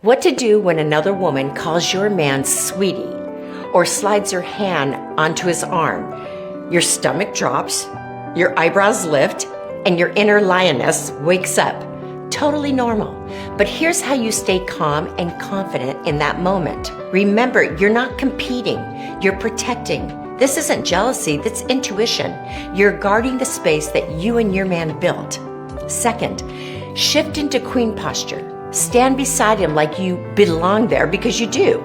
What to do when another woman calls your man sweetie or slides her hand onto his arm. Your stomach drops, your eyebrows lift, and your inner lioness wakes up. Totally normal. But here's how you stay calm and confident in that moment. Remember, you're not competing, you're protecting. This isn't jealousy, that's intuition. You're guarding the space that you and your man built. Second, shift into queen posture. Stand beside him like you belong there because you do.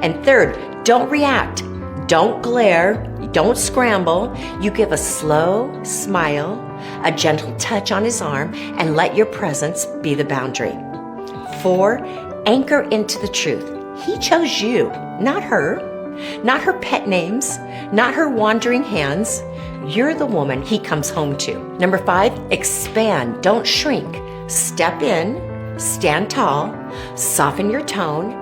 And third, don't react. Don't glare. Don't scramble. You give a slow smile, a gentle touch on his arm, and let your presence be the boundary. 4, anchor into the truth. He chose you, not her. Not her pet names, not her wandering hands. You're the woman he comes home to. Number 5, expand, don't shrink. Step in, stand tall, soften your tone.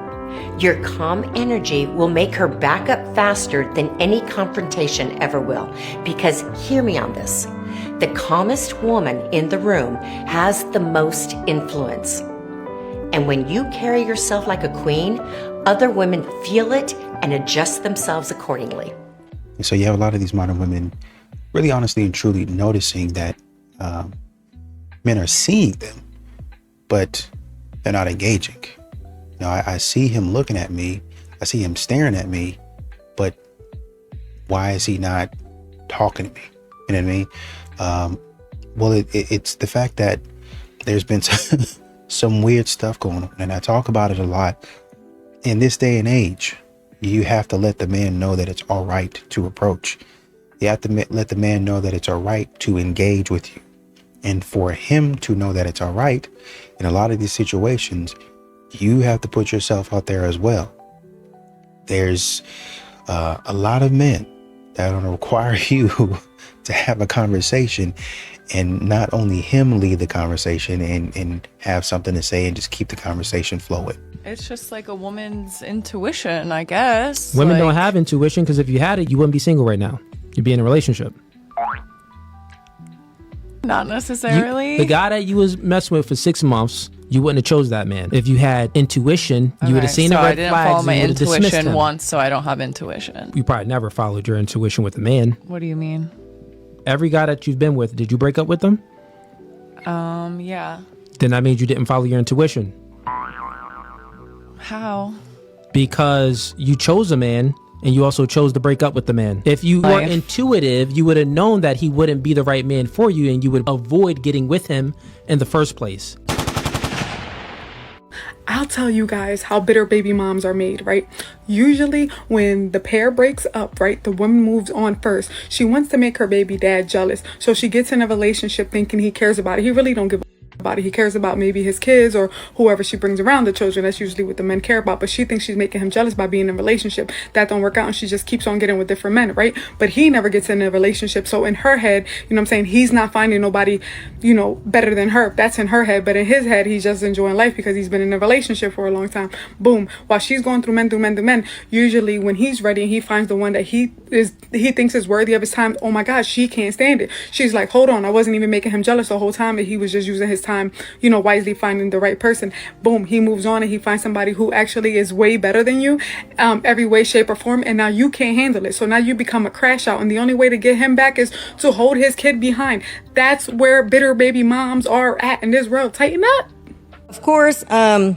Your calm energy will make her back up faster than any confrontation ever will. Because hear me on this, the calmest woman in the room has the most influence. And when you carry yourself like a queen, other women feel it and adjust themselves accordingly. So you have a lot of these modern women really honestly and truly noticing that men are seeing them, but they're not engaging. You know, I see him looking at me, I see him staring at me, but why is he not talking to me? You know what I mean? Well, it's the fact that there's been some weird stuff going on, and I talk about it a lot. In this day and age, you have to let the man know that it's all right to approach. You have to let the man know that it's all right to engage with you. And for him to know that it's all right, in a lot of these situations, you have to put yourself out there as well. There's a lot of men that are going to require you to have a conversation, and not only him lead the conversation and have something to say and just keep the conversation flowing. It's just like a woman's intuition, I guess. Women don't have intuition, because if you had it, you wouldn't be single right now. You'd be in a relationship. Not necessarily. The guy that you was messing with for 6 months, you wouldn't have chose that man. If you had intuition, you would have seen the red flags. I didn't follow my and intuition once, so I don't have intuition. You probably never followed your intuition with a man. What do you mean? Every guy that you've been with, did you break up with them? Yeah. Then that means you didn't follow your intuition. How? Because you chose a man, and you also chose to break up with the man. If you were intuitive, you would have known that he wouldn't be the right man for you, and you would avoid getting with him in the first place. I'll tell you guys how bitter baby moms are made, right? Usually when the pair breaks up, right, the woman moves on first. She wants to make her baby dad jealous. So she gets in a relationship thinking he cares about it. He really don't give a about it. He cares about maybe his kids or whoever she brings around the children. That's usually what the men care about. But she thinks she's making him jealous by being in a relationship. That don't work out, and she just keeps on getting with different men, right? But he never gets in a relationship. So in her head, you know what I'm saying, he's not finding nobody, you know, better than her. That's in her head. But in his head, he's just enjoying life because he's been in a relationship for a long time. Boom. While she's going through men, usually when he's ready and he finds the one that he thinks is worthy of his time, oh my gosh, she can't stand it. She's like, hold on, I wasn't even making him jealous the whole time, and he was just using his time, you know, wisely, finding the right person. Boom, he moves on and he finds somebody who actually is way better than you, every way, shape, or form, and now you can't handle it. So now you become a crash out, and the only way to get him back is to hold his kid behind. That's where bitter baby moms are at in this world. Tighten up. Of course, a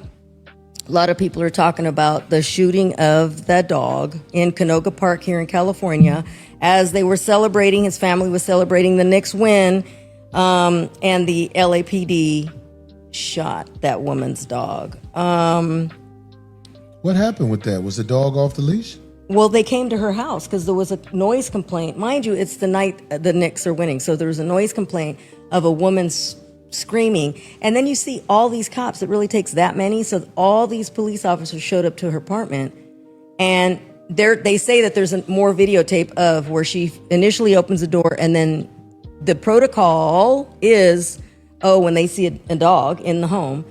lot of people are talking about the shooting of that dog in Canoga Park here in California as they were celebrating, his family was celebrating the Knicks win, and the LAPD shot that woman's dog. What happened with that? Was the dog off the leash? Well, they came to her house because there was a noise complaint. Mind you, it's the night the Knicks are winning, so there was a noise complaint of a woman screaming, and then you see all these cops. It really takes that many, so all these police officers showed up to her apartment, and they say that there's more videotape of where she initially opens the door, and then the protocol is, when they see a dog in the home,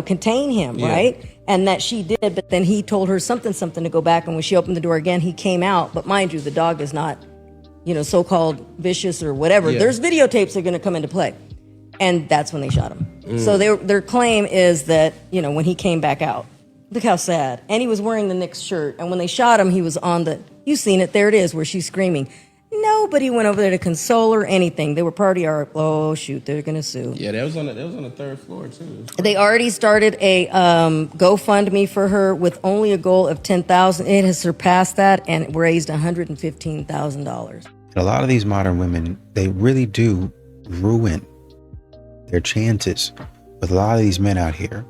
contain him, yeah. Right? And that she did, but then he told her something to go back, and when she opened the door again, he came out. But mind you, the dog is not, so-called vicious or whatever. Yeah. There's videotapes that are going to come into play. And that's when they shot him. So their claim is that, when he came back out, look how sad. And he was wearing the Knicks shirt. And when they shot him, he was on you've seen it, there it is, where she's screaming. Nobody went over there to console her, anything. They were party art. Oh, shoot, they're going to sue. Yeah, that was on the third floor, too. They already started a GoFundMe for her with only a goal of $10,000. It has surpassed that and raised $115,000. A lot of these modern women, they really do ruin their chances with a lot of these men out here.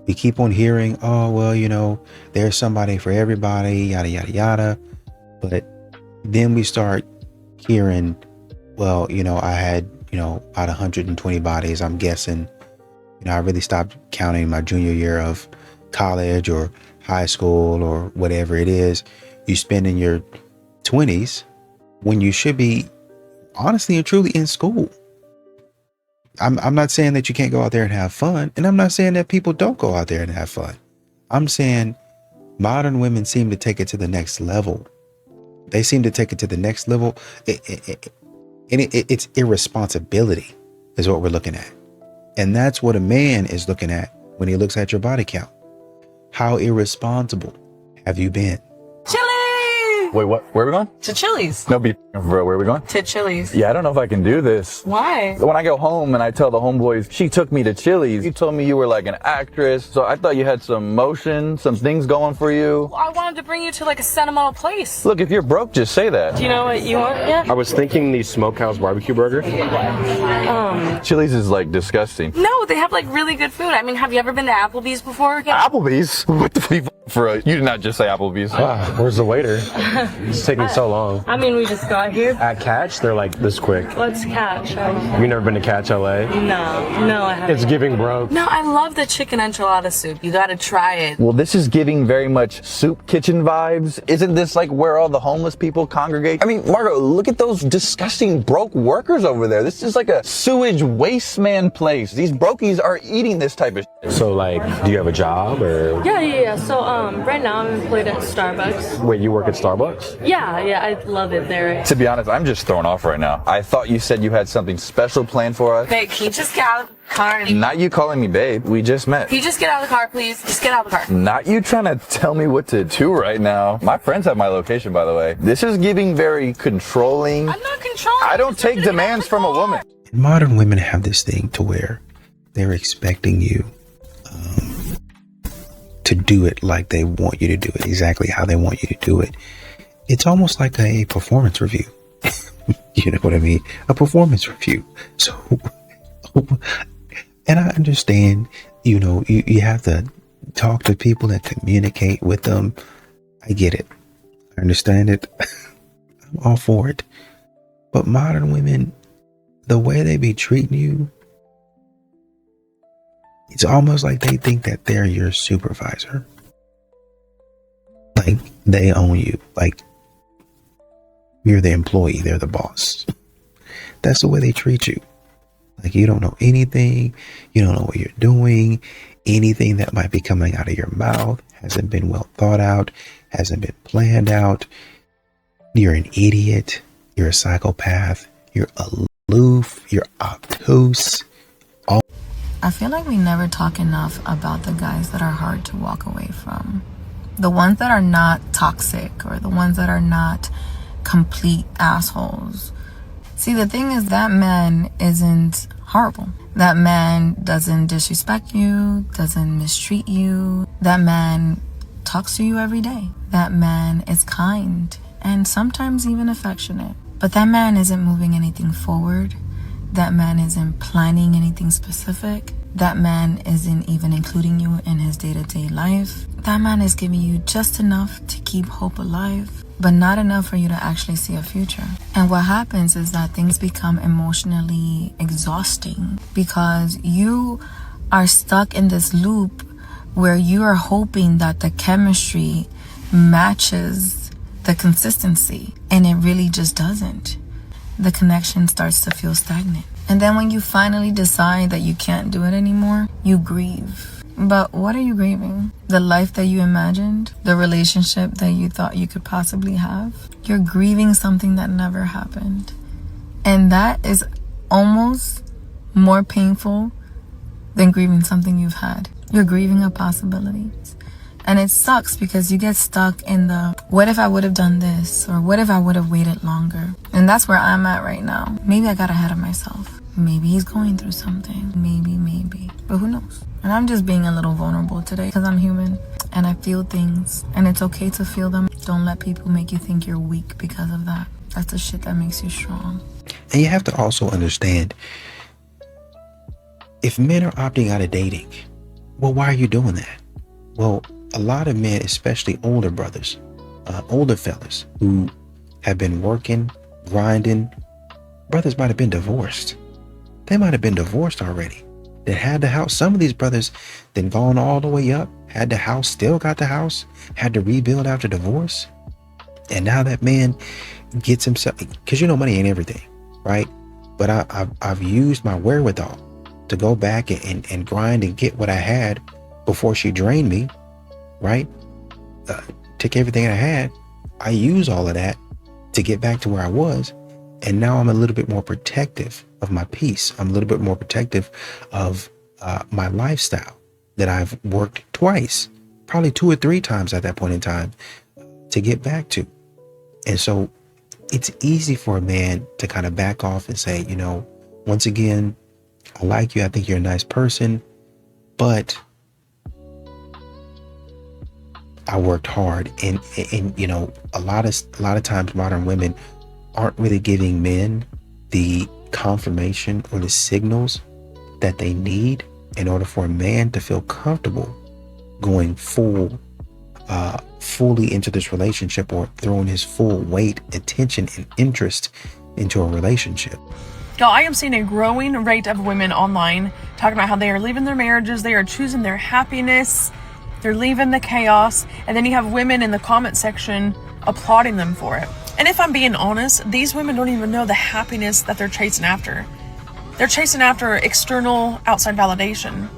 We keep on hearing, oh, well, there's somebody for everybody, yada, yada, yada. But then we start hearing, well, I had, about 120 bodies. I'm guessing, I really stopped counting my junior year of college or high school or whatever it is. You spend in your 20s when you should be honestly and truly in school. I'm not saying that you can't go out there and have fun. And I'm not saying that people don't go out there and have fun. I'm saying modern women seem to take it to the next level. They seem to take it to the next level. It's irresponsibility is what we're looking at. And that's what a man is looking at when he looks at your body count. How irresponsible have you been? Wait, what? Where are we going? To Chili's. No, be for real. Where are we going? To Chili's. Yeah, I don't know if I can do this. Why? When I go home and I tell the homeboys, she took me to Chili's. You told me you were like an actress, so I thought you had some motion, some things going for you. Well, I wanted to bring you to like a sentimental place. Look, if you're broke, just say that. Do you know what you want? Yeah. I was thinking the smokehouse barbecue burger. Chili's is like disgusting. No, they have like really good food. I mean, have you ever been to Applebee's before? Yeah. Applebee's? What the f*** you did not just say Applebee's. Where's the waiter? It's taking so long. I mean, we just got here. At Catch, they're like this quick. Let's catch. You never been to Catch LA? No, I haven't. It's giving broke. No, I love the chicken enchilada soup. You gotta try it. Well, this is giving very much soup kitchen vibes. Isn't this like where all the homeless people congregate? I mean, Margo, look at those disgusting broke workers over there. This is like a sewage waste man place. These brokies are eating this type of shit. So, like, do you have a job or? Yeah. So, right now I'm employed at Starbucks. Wait, you work at Starbucks? Yeah, I love it there. To be honest, I'm just thrown off right now. I thought you said you had something special planned for us. Babe, can you just get out of the car? Not you calling me babe. We just met. Can you just get out of the car, please? Just get out of the car. Not you trying to tell me what to do right now. My friends have my location, by the way. This is giving very controlling. I'm not controlling. I don't take demands from a woman. Modern women have this thing to where they're expecting you to do it like they want you to do it, exactly how they want you to do it. It's almost like a performance review. You know what I mean? A performance review. So, and I understand, you have to talk to people and communicate with them. I get it. I understand it. I'm all for it. But modern women, the way they be treating you, it's almost like they think that they're your supervisor. Like they own you. Like you're the employee, they're the boss. That's the way they treat you. Like you don't know anything. You don't know what you're doing. Anything that might be coming out of your mouth hasn't been well thought out, hasn't been planned out. You're an idiot. You're a psychopath. You're aloof. You're obtuse. I feel like we never talk enough about the guys that are hard to walk away from. The ones that are not toxic or the ones that are not complete assholes. See, the thing is that man isn't horrible. That man doesn't disrespect you, doesn't mistreat you. That man talks to you every day. That man is kind and sometimes even affectionate. But that man isn't moving anything forward. That man isn't planning anything specific. That man isn't even including you in his day-to-day life. That man is giving you just enough to keep hope alive, but not enough for you to actually see a future. And what happens is that things become emotionally exhausting because you are stuck in this loop where you are hoping that the chemistry matches the consistency, and it really just doesn't. The connection starts to feel stagnant. And then when you finally decide that you can't do it anymore, you grieve. But what are you grieving? The life that you imagined? The relationship that you thought you could possibly have? You're grieving something that never happened. And that is almost more painful than grieving something you've had. You're grieving a possibility. And it sucks because you get stuck in the, what if I would have done this? Or what if I would have waited longer? And that's where I'm at right now. Maybe I got ahead of myself. Maybe he's going through something. Maybe. But who knows? And I'm just being a little vulnerable today because I'm human and I feel things. And it's okay to feel them. Don't let people make you think you're weak because of that. That's the shit that makes you strong. And you have to also understand, if men are opting out of dating, well, why are you doing that? Well, a lot of men, especially older brothers, older fellas who have been working, grinding, brothers might have been divorced. They might have been divorced already. They had the house. Some of these brothers then gone all the way up, had the house, still got the house, had to rebuild after divorce. And now that man gets himself, because money ain't everything, right? But I've used my wherewithal to go back and grind and get what I had before she drained me, right? Took everything I had. I used all of that to get back to where I was. And now I'm a little bit more protective of my peace. I'm a little bit more protective of my lifestyle that I've worked twice, probably 2 or 3 times at that point in time to get back to. And so it's easy for a man to kind of back off and say, once again, I like you. I think you're a nice person, but I worked hard. And a lot of times modern women aren't really giving men the confirmation or the signals that they need in order for a man to feel comfortable going fully into this relationship or throwing his full weight, attention, and interest into a relationship. Y'all, I am seeing a growing rate of women online talking about how they are leaving their marriages, they are choosing their happiness, they're leaving the chaos, and then you have women in the comment section applauding them for it. And if I'm being honest, these women don't even know the happiness that they're chasing after. They're chasing after external, outside validation.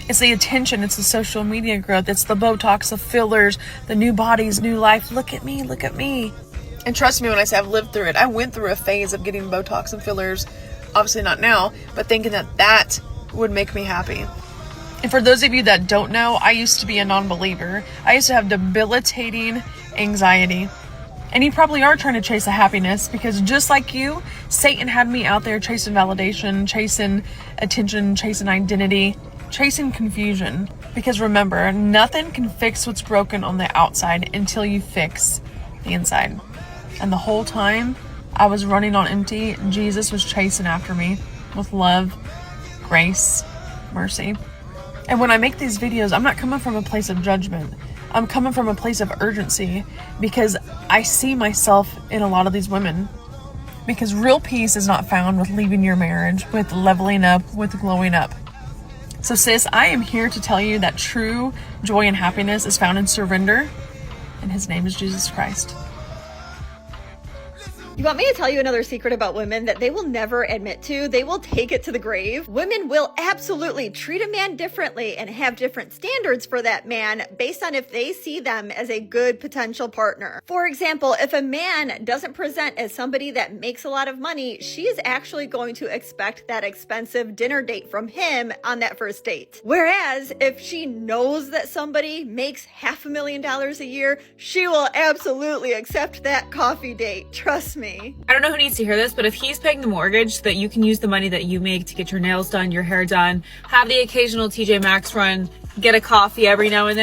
It's the attention, it's the social media growth, it's the Botox, the fillers, the new bodies, new life. Look at me, look at me. And trust me when I say I've lived through it. I went through a phase of getting Botox and fillers, obviously not now, but thinking that would make me happy. And for those of you that don't know, I used to be a non-believer. I used to have debilitating anxiety. And you probably are trying to chase a happiness because just like you, Satan had me out there chasing validation, chasing attention, chasing identity, chasing confusion. Because remember, nothing can fix what's broken on the outside until you fix the inside. And the whole time I was running on empty, Jesus was chasing after me with love, grace, mercy. And when I make these videos, I'm not coming from a place of judgment. I'm coming from a place of urgency because I see myself in a lot of these women. Because real peace is not found with leaving your marriage, with leveling up, with glowing up. So sis, I am here to tell you that true joy and happiness is found in surrender, and his name is Jesus Christ. You want me to tell you another secret about women that they will never admit to? They will take it to the grave. Women will absolutely treat a man differently and have different standards for that man based on if they see them as a good potential partner. For example, if a man doesn't present as somebody that makes a lot of money, she is actually going to expect that expensive dinner date from him on that first date. Whereas if she knows that somebody makes $500,000 a year, she will absolutely accept that coffee date. Trust me. I don't know who needs to hear this, but if he's paying the mortgage so that you can use the money that you make to get your nails done, your hair done, have the occasional TJ Maxx run, get a coffee every now and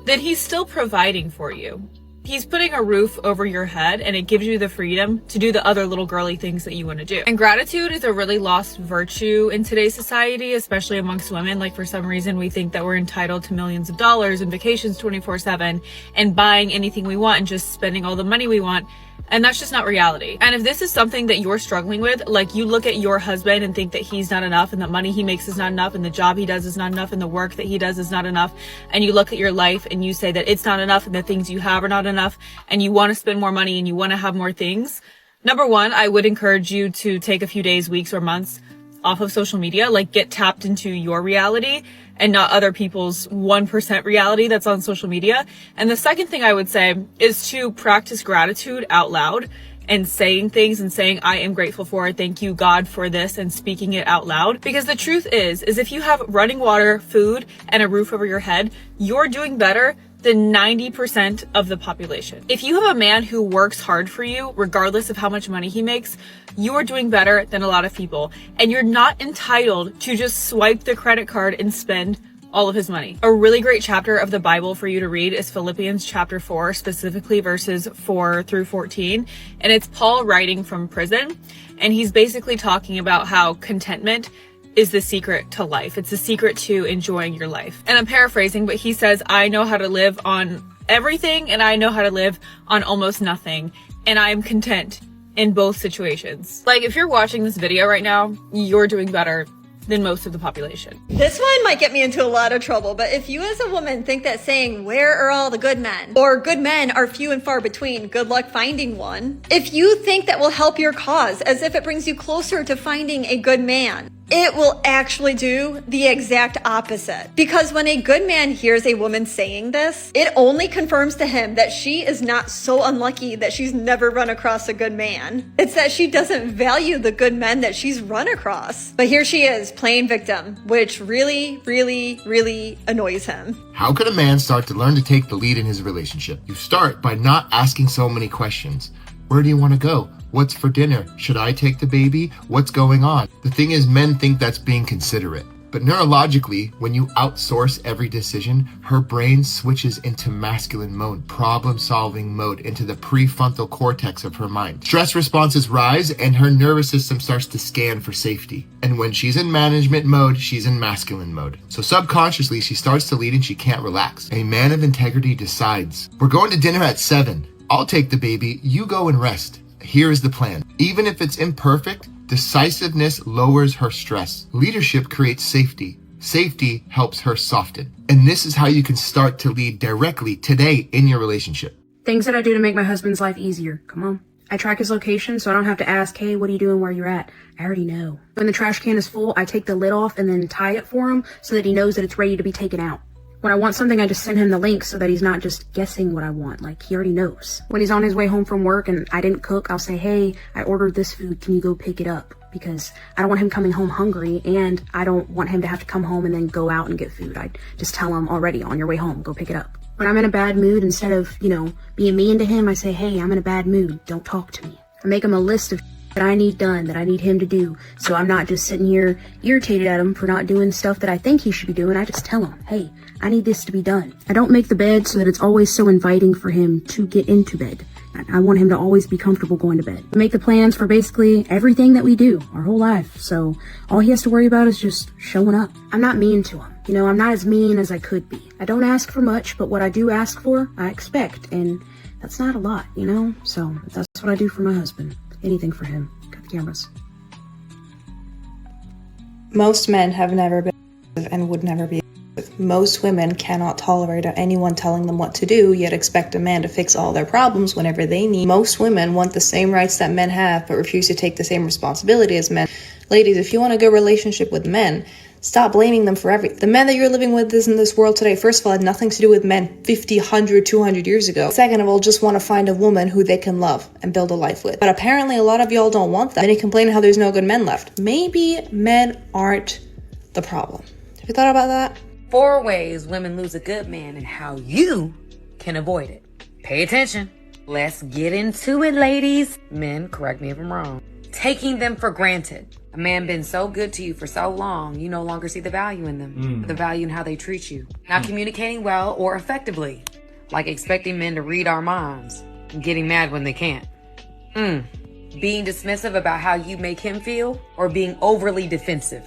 then he's still providing for you. He's putting a roof over your head and it gives you the freedom to do the other little girly things that you want to do. And gratitude is a really lost virtue in today's society, especially amongst women. Like for some reason, we think that we're entitled to millions of dollars and vacations 24/7 and buying anything we want and just spending all the money we want. And that's just not reality. And if this is something that you're struggling with, like you look at your husband and think that he's not enough and the money he makes is not enough and the job he does is not enough and the work that he does is not enough, and you look at your life and you say that it's not enough and the things you have are not enough and you want to spend more money and you want to have more things, number one, I would encourage you to take a few days, weeks, or months off of social media, like get tapped into your reality and not other people's 1% reality that's on social media. And the second thing I would say is to practice gratitude out loud. and saying things and saying, I am grateful for it, thank you God for this, and speaking it out loud. Because the truth is if you have running water, food, and a roof over your head, you're doing better than 90% of the population. If you have a man who works hard for you, regardless of how much money he makes, you are doing better than a lot of people. And you're not entitled to just swipe the credit card and spend all of his money. A really great chapter of the Bible for you to read is Philippians chapter 4, specifically verses 4 through 14. And it's Paul writing from prison. And he's basically talking about how contentment is the secret to life. It's the secret to enjoying your life. And I'm paraphrasing, but he says, I know how to live on everything and I know how to live on almost nothing. And I am content in both situations. Like, if you're watching this video right now, you're doing better than most of the population. This one might get me into a lot of trouble, but if you as a woman think that saying, where are all the good men? Or good men are few and far between, good luck finding one. If you think that will help your cause, as if it brings you closer to finding a good man, it will actually do the exact opposite. Because when a good man hears a woman saying this, it only confirms to him that she is not so unlucky that she's never run across a good man. It's that she doesn't value the good men that she's run across. But here she is, playing victim, which really, really, really annoys him. How could a man start to learn to take the lead in his relationship? You start by not asking so many questions. Where do you want to go? What's for dinner? Should I take the baby? What's going on? The thing is, men think that's being considerate. But neurologically, when you outsource every decision, her brain switches into masculine mode, problem-solving mode, into the prefrontal cortex of her mind. Stress responses rise and her nervous system starts to scan for safety. And when she's in management mode, she's in masculine mode. So subconsciously, she starts to lead and she can't relax. A man of integrity decides, we're going to dinner at 7. I'll take the baby, you go and rest. Here is the plan. Even if it's imperfect, decisiveness lowers her stress. Leadership creates safety. Safety helps her soften. And this is how you can start to lead directly today in your relationship. Things that I do to make my husband's life easier. Come on. I track his location so I don't have to ask, hey, what are you doing, where you're at? I already know. When the trash can is full, I take the lid off and then tie it for him so that he knows that it's ready to be taken out. When I want something, I just send him the link so that he's not just guessing what I want. Like, he already knows. When he's on his way home from work and I didn't cook, I'll say, hey, I ordered this food. Can you go pick it up? Because I don't want him coming home hungry, and I don't want him to have to come home and then go out and get food. I just tell him already, on your way home, go pick it up. When I'm in a bad mood, instead of, being mean to him, I say, hey, I'm in a bad mood. Don't talk to me. I make him a list of that I need done, that I need him to do. So I'm not just sitting here irritated at him for not doing stuff that I think he should be doing. I just tell him, hey, I need this to be done. I don't make the bed so that it's always so inviting for him to get into bed. I want him to always be comfortable going to bed. I make the plans for basically everything that we do our whole life. So all he has to worry about is just showing up. I'm not mean to him. I'm not as mean as I could be. I don't ask for much, but what I do ask for, I expect. And that's not a lot, So that's what I do for my husband. Anything for him. Got the cameras. Most men have never been and would never be. Most women cannot tolerate anyone telling them what to do, yet expect a man to fix all their problems whenever they need. Most women want the same rights that men have, but refuse to take the same responsibility as men. Ladies, if you want a good relationship with men, stop blaming them for everything. The men that you're living with in this world today, first of all, had nothing to do with men 50, 100, 200 years ago. Second of all, just want to find a woman who they can love and build a life with. But apparently a lot of y'all don't want that. Then you complain how there's no good men left. Maybe men aren't the problem. Have you thought about that? 4 ways women lose a good man and how you can avoid it. Pay attention. Let's get into it, ladies. Men, correct me if I'm wrong. Taking them for granted. A man been so good to you for so long, you no longer see the value in them. The value in how they treat you. Not communicating well or effectively. Like expecting men to read our minds and getting mad when they can't. Being dismissive about how you make him feel, or being overly defensive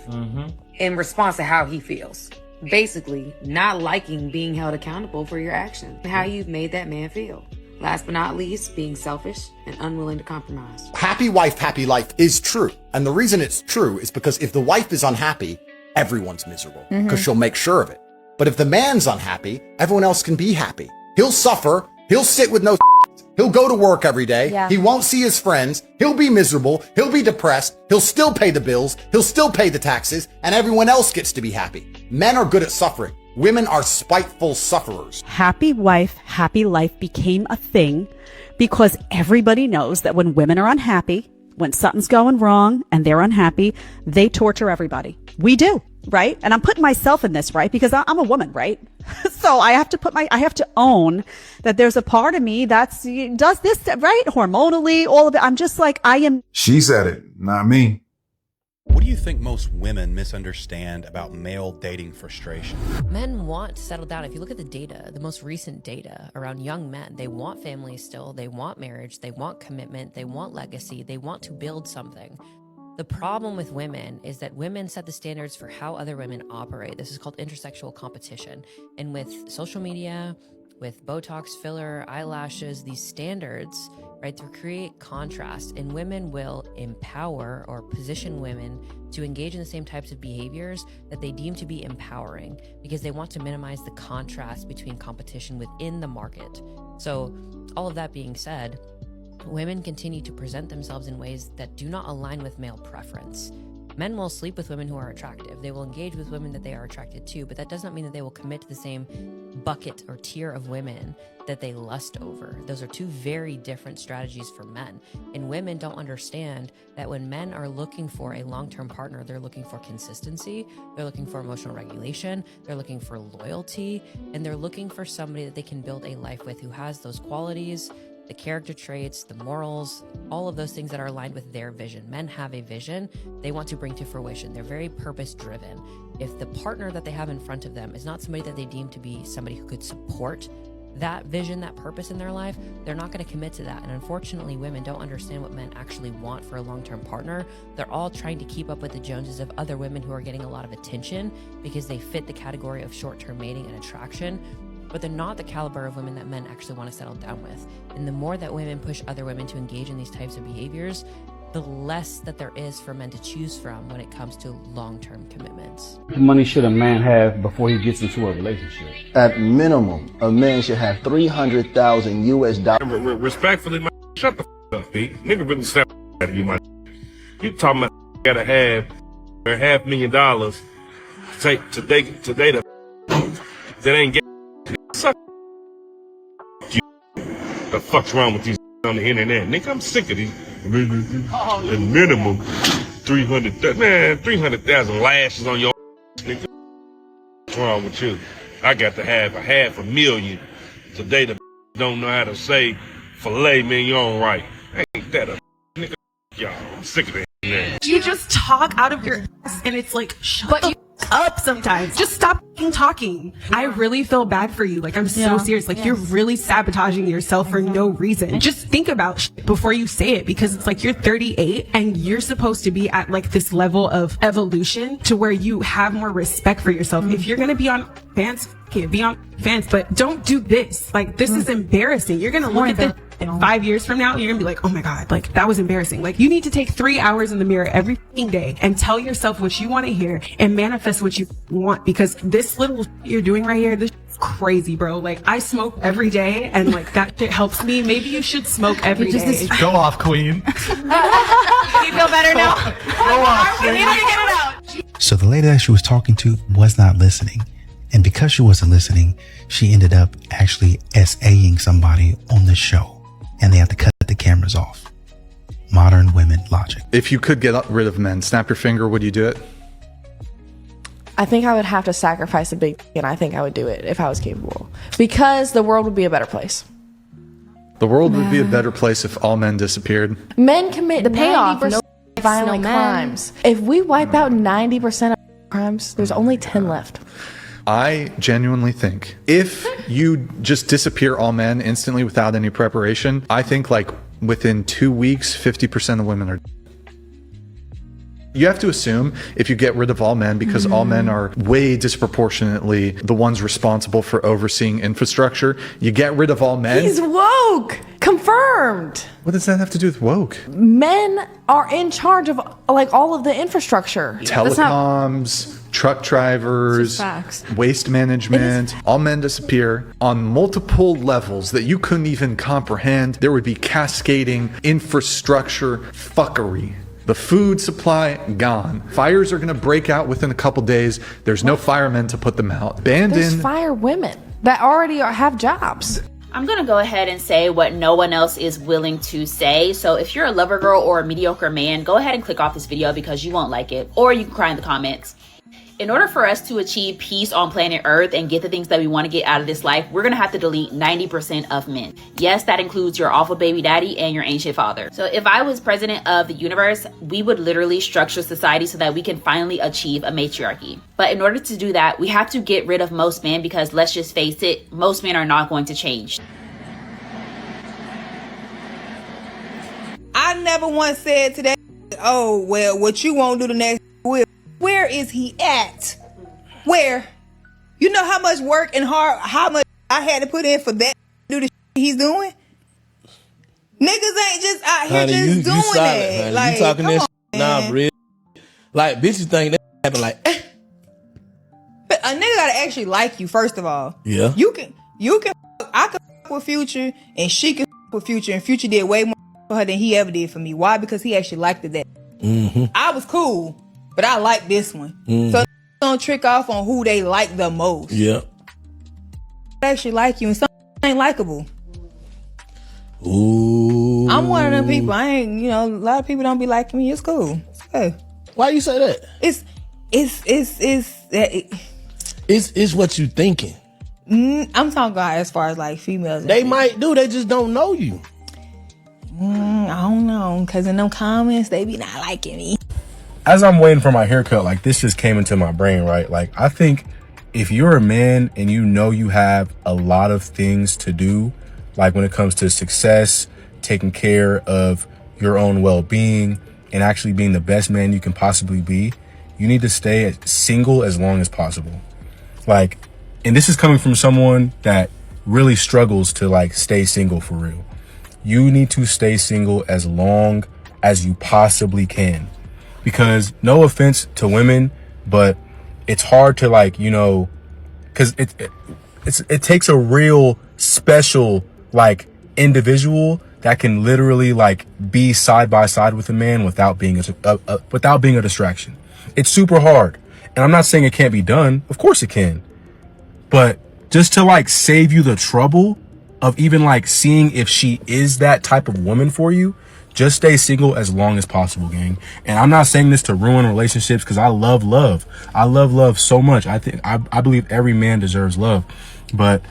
in response to how he feels. Basically, not liking being held accountable for your actions and how you've made that man feel. Last but not least, being selfish and unwilling to compromise. Happy wife, happy life is true. And the reason it's true is because if the wife is unhappy, everyone's miserable because she'll make sure of it. But if the man's unhappy, everyone else can be happy. He'll suffer. He'll sit with no He'll go to work every day. Yeah. He won't see his friends. He'll be miserable. He'll be depressed. He'll still pay the bills. He'll still pay the taxes, and everyone else gets to be happy. Men are good at suffering. Women are spiteful sufferers. Happy wife, happy life became a thing because everybody knows that when women are unhappy, when something's going wrong and they're unhappy, they torture everybody. We do, right? And I'm putting myself in this, right? Because I'm a woman, right? So I have to own that there's a part of me does this, right? Hormonally, all of it. I'm just like, She said it, not me. What do you think most women misunderstand about male dating frustration? Men want to settle down. If you look at the data, the most recent data around young men, they want families still, they want marriage, they want commitment, they want legacy, they want to build something. The problem with women is that women set the standards for how other women operate. This is called intersexual competition. And with social media, with Botox, filler, eyelashes, these standards, right, to create contrast, and women will empower or position women to engage in the same types of behaviors that they deem to be empowering because they want to minimize the contrast between competition within the market. So all of that being said, women continue to present themselves in ways that do not align with male preference. Men will sleep with women who are attractive. They will engage with women that they are attracted to, but that does not mean that they will commit to the same bucket or tier of women that they lust over. Those are two very different strategies for men. And women don't understand that when men are looking for a long-term partner, they're looking for consistency, they're looking for emotional regulation, they're looking for loyalty, and they're looking for somebody that they can build a life with who has those qualities, the character traits, the morals, all of those things that are aligned with their vision. Men have a vision they want to bring to fruition. They're very purpose-driven. If the partner that they have in front of them is not somebody that they deem to be somebody who could support that vision, that purpose in their life, they're not going to commit to that. And unfortunately, women don't understand what men actually want for a long-term partner. They're all trying to keep up with the Joneses of other women who are getting a lot of attention because they fit the category of short-term mating and attraction, but they're not the caliber of women that men actually want to settle down with. And the more that women push other women to engage in these types of behaviors, the less that there is for men to choose from when it comes to long-term commitments. How much money should a man have before he gets into a relationship? At minimum, a man should have $300,000 US. Respectfully, my shut the up, Pete. Nigga really snap at you, my. You talking about gotta have $500,000 to date a that ain't get. Suck you. The fuck's wrong with these on the internet? Nigga, I'm sick of these. The minimum 300,000. Man, 300,000 lashes on your nigga. What's wrong with you? I got to have $500,000 today. The don't know how to say filet mignon right. Ain't that a nigga? Y'all, I'm sick of that. You just talk out of your ass and it's like, shut the up sometimes. Just stop talking. I really feel bad for you. Like, I'm so serious. Like, you're really sabotaging yourself for no reason. Just think about shit before you say it, because it's like you're 38 and you're supposed to be at like this level of evolution to where you have more respect for yourself. If you're going to be on fans, be on fans, but don't do this. Like, this is embarrassing. You're going to look at this in 5 years from now, you're gonna be like, oh my God, like that was embarrassing. Like, you need to take 3 hours in the mirror every day and tell yourself what you want to hear and manifest what you want, because this little you're doing right here, this is crazy, bro. Like, I smoke every day and like that shit helps me. Maybe you should smoke every day. Go off, queen. You feel better now? Go off, We need to get it out. So the lady that she was talking to was not listening. And because she wasn't listening, she ended up actually SAing somebody on the show. And they have to cut the cameras off. Modern women logic. If you could get rid of men, snap your finger, would you do it? I think I would have to sacrifice a big and I think I would do it if I was capable. Because the world would be a better place. The world would be a better place if all men disappeared. Men commit the payoff, no violent no crimes. If we wipe out 90% of crimes, there's only 10 left. I genuinely think if you just disappear all men instantly without any preparation, I think like within 2 weeks, 50% of women are. You have to assume if you get rid of all men, because all men are way disproportionately the ones responsible for overseeing infrastructure, you get rid of all men. He's woke. Confirmed. What does that have to do with woke? Men are in charge of like all of the infrastructure. Telecoms, truck drivers, waste management, all men disappear on multiple levels that you couldn't even comprehend. There would be cascading infrastructure fuckery The food supply, gone. Fires are going to break out within a couple days. There's no firemen to put them out. There's fire women that already have jobs. I'm going to go ahead and say what no one else is willing to say. So if you're a lover girl or a mediocre man, go ahead and click off this video because you won't like it, or you can cry in the comments. In order for us to achieve peace on planet Earth and get the things that we want to get out of this life, we're going to have to delete 90% of men. Yes, that includes your awful baby daddy and your ancient father. So if I was president of the universe, we would literally structure society so that we can finally achieve a matriarchy. But in order to do that, we have to get rid of most men because let's just face it, most men are not going to change. I never once said to that, oh, well, what you won't do the next will. Where is he at? Where? You know how much work and how much I had to put in for that to do the shit he's doing? Niggas ain't just out here honey, just you doing solid, that. honey. Like, you talking come that on, shit now, man. bro. Like, bitches think that happen like, But a nigga gotta actually like you, first of all. Yeah. I can fuck with Future and she can fuck with Future, and Future did way more for her than he ever did for me. Why? Because he actually liked it that. I was cool, but I like this one. So don't trick off on who they like the most. Yeah. They actually like you, and some ain't likable. Ooh. I'm one of them people. I ain't, a lot of people don't be liking me. It's cool. It's okay. Why you say that? It's what you thinking. I'm talking about as far as like females. They might do. They just don't know you. I don't know, because in them comments, they be not liking me. As I'm waiting for my haircut, like this just came into my brain, right? Like I think if you're a man and you know you have a lot of things to do, like when it comes to success, taking care of your own well-being, and actually being the best man you can possibly be, you need to stay single as long as possible. Like, and this is coming from someone that really struggles to like stay single for real. You need to stay single as long as you possibly can. Because no offense to women, but it's hard to like, because it takes a real special like individual that can literally like be side by side with a man without being a distraction. It's super hard. And I'm not saying it can't be done. Of course it can. But just to like save you the trouble of even like seeing if she is that type of woman for you, just stay single as long as possible, gang. And I'm not saying this to ruin relationships, because I love love. I love love so much. I believe every man deserves love. But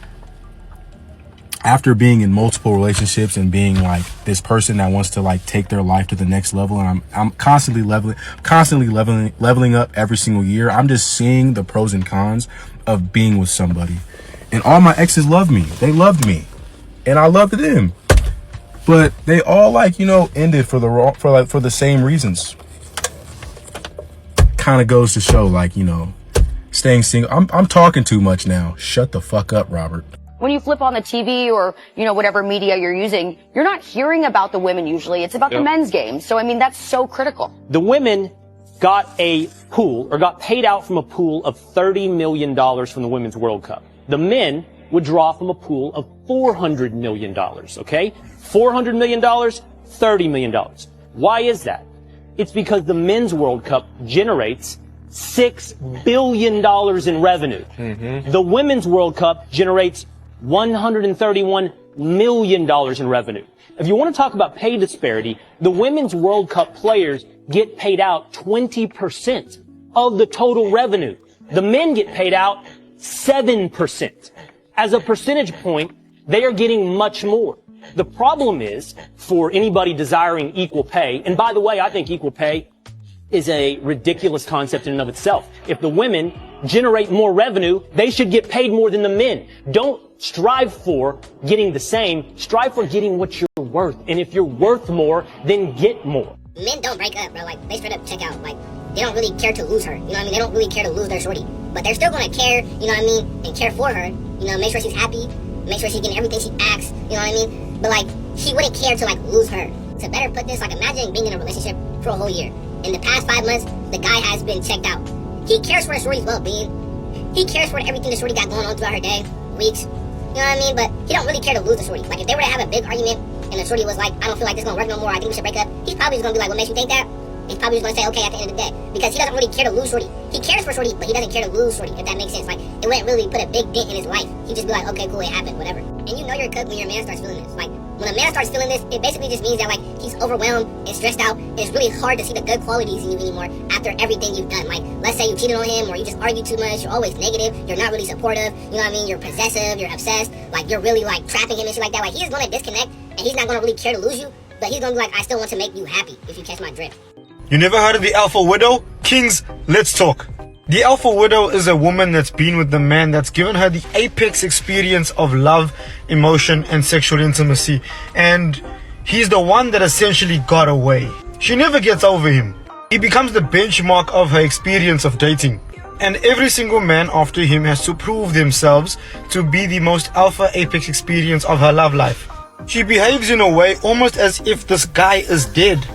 after being in multiple relationships and being like this person that wants to like take their life to the next level, and I'm constantly leveling up every single year, I'm just seeing the pros and cons of being with somebody. And all my exes loved me. They loved me. And I loved them. But they all ended for the same reasons. Kind of goes to show staying single. I'm talking too much now. Shut the fuck up, Robert. When you flip on the TV or, whatever media you're using, you're not hearing about the women usually. It's about the men's game. So, that's so critical. The women got a pool or got paid out from a pool of $30 million from the Women's World Cup. The men would draw from a pool of $400 million, okay? $400 million, $30 million. Why is that? It's because the Men's World Cup generates $6 billion in revenue. The Women's World Cup generates $131 million in revenue. If you want to talk about pay disparity, the Women's World Cup players get paid out 20% of the total revenue. The men get paid out 7%. As a percentage point, they are getting much more. The problem is, for anybody desiring equal pay, and by the way, I think equal pay is a ridiculous concept in and of itself. If the women generate more revenue, they should get paid more than the men. Don't strive for getting the same. Strive for getting what you're worth. And if you're worth more, then get more. Men don't break up, bro. Like, they straight up check out. Like, they don't really care to lose her. You know what I mean? They don't really care to lose their shorty. But they're still gonna care, you know what I mean? And care for her. You know, make sure she's happy. Make sure she's getting everything she asks. You know what I mean? But, like, he wouldn't care to, like, lose her. To better put this, like, imagine being in a relationship for a whole year. In the past 5 months, the guy has been checked out. He cares for the shorty's well-being. He cares for everything the shorty got going on throughout her day, weeks. You know what I mean? But he don't really care to lose the shorty. Like, if they were to have a big argument and the shorty was like, I don't feel like this is gonna work no more, I think we should break up, he's probably just gonna be like, what makes you think that? He's probably just gonna say okay at the end of the day, because he doesn't really care to lose Shorty. He cares for Shorty, but he doesn't care to lose Shorty, if that makes sense. Like, it wouldn't really put a big dent in his life. He'd just be like, okay, cool, it happened, whatever. And you know you're a cook when your man starts feeling this. Like, when a man starts feeling this, it basically just means that, like, he's overwhelmed and stressed out, and it's really hard to see the good qualities in you anymore after everything you've done. Like, let's say you cheated on him, or you just argue too much, you're always negative, you're not really supportive, you know what I mean, you're possessive, you're obsessed, like, you're really, like, trapping him and shit like that. Like, he's gonna disconnect, and he's not gonna really care to lose you, but he's gonna be like, I still want to make you happy, if you catch my drift. You never heard of the alpha widow? Kings, let's talk. The alpha widow is a woman that's been with the man that's given her the apex experience of love, emotion, and sexual intimacy, and he's the one that essentially got away. She never gets over him. He becomes the benchmark of her experience of dating, and every single man after him has to prove themselves to be the most alpha apex experience of her love life. She behaves in a way almost as if this guy is dead.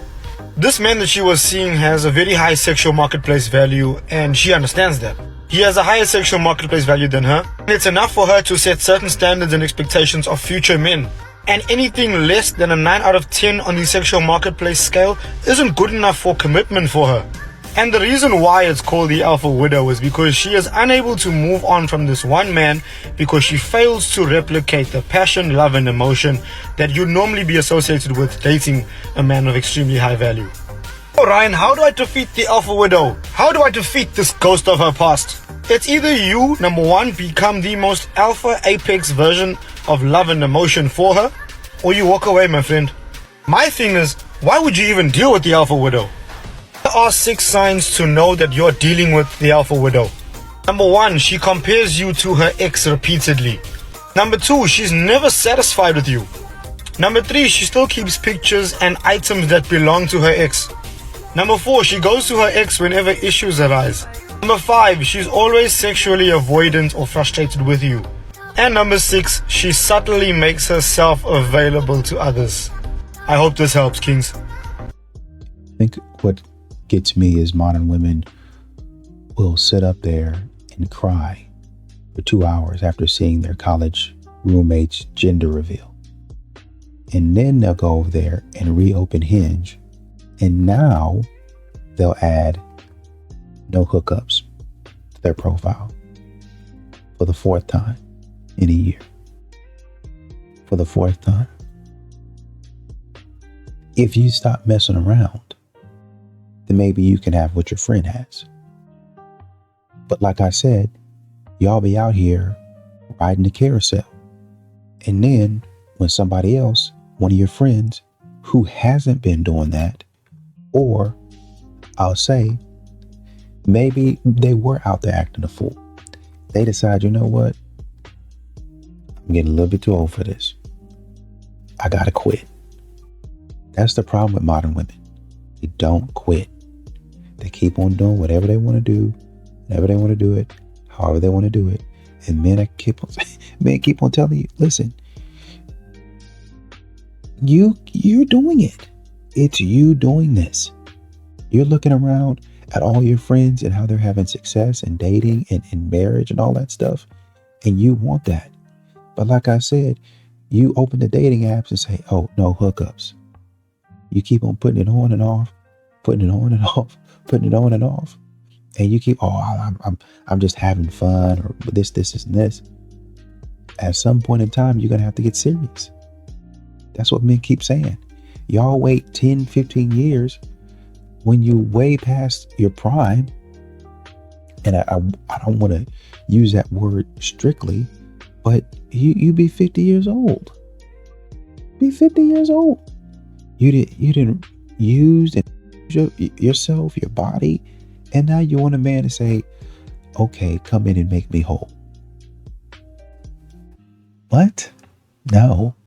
This man that she was seeing has a very high sexual marketplace value, and she understands that. He has a higher sexual marketplace value than her, and it's enough for her to set certain standards and expectations of future men. And anything less than a 9 out of 10 on the sexual marketplace scale isn't good enough for commitment for her. And the reason why it's called the alpha widow is because she is unable to move on from this one man because she fails to replicate the passion, love, and emotion that you'd normally be associated with dating a man of extremely high value. Oh, Ryan, how do I defeat the alpha widow? How do I defeat this ghost of her past? It's either you, number one, become the most alpha apex version of love and emotion for her, or you walk away, my friend. My thing is, why would you even deal with the alpha widow? There are 6 signs to know that you're dealing with the alpha widow. Number 1, she compares you to her ex repeatedly. Number 2, she's never satisfied with you. Number 3, she still keeps pictures and items that belong to her ex. Number 4, she goes to her ex whenever issues arise. Number 5, she's always sexually avoidant or frustrated with you. And number 6, she subtly makes herself available to others. I hope this helps, Kings. I think what gets me is modern women will sit up there and cry for 2 hours after seeing their college roommate's gender reveal. And then they'll go over there and reopen Hinge, and now they'll add no hookups to their profile for the 4th time in a year. For the 4th time. If you stop messing around, then maybe you can have what your friend has. But like I said, y'all be out here riding the carousel. And then when somebody else, one of your friends who hasn't been doing that, or I'll say, maybe they were out there acting a fool. They decide, you know what? I'm getting a little bit too old for this. I gotta quit. That's the problem with modern women. They don't quit. They keep on doing whatever they want to do, whenever they want to do it, however they want to do it. And men keep on telling you, listen, you're doing it. It's you doing this. You're looking around at all your friends and how they're having success and dating and marriage and all that stuff. And you want that. But like I said, you open the dating apps and say, oh, no hookups. You keep on putting it on and off, putting it on and off, putting it on and off. And you keep, I'm just having fun, or this, and this. At some point in time, you're going to have to get serious. That's what men keep saying. Y'all wait 10, 15 years when you way past your prime. And I don't want to use that word strictly, but you be 50 years old. Be 50 years old. You didn't use yourself, your body, and now you want a man to say, okay, come in and make me whole. What? No.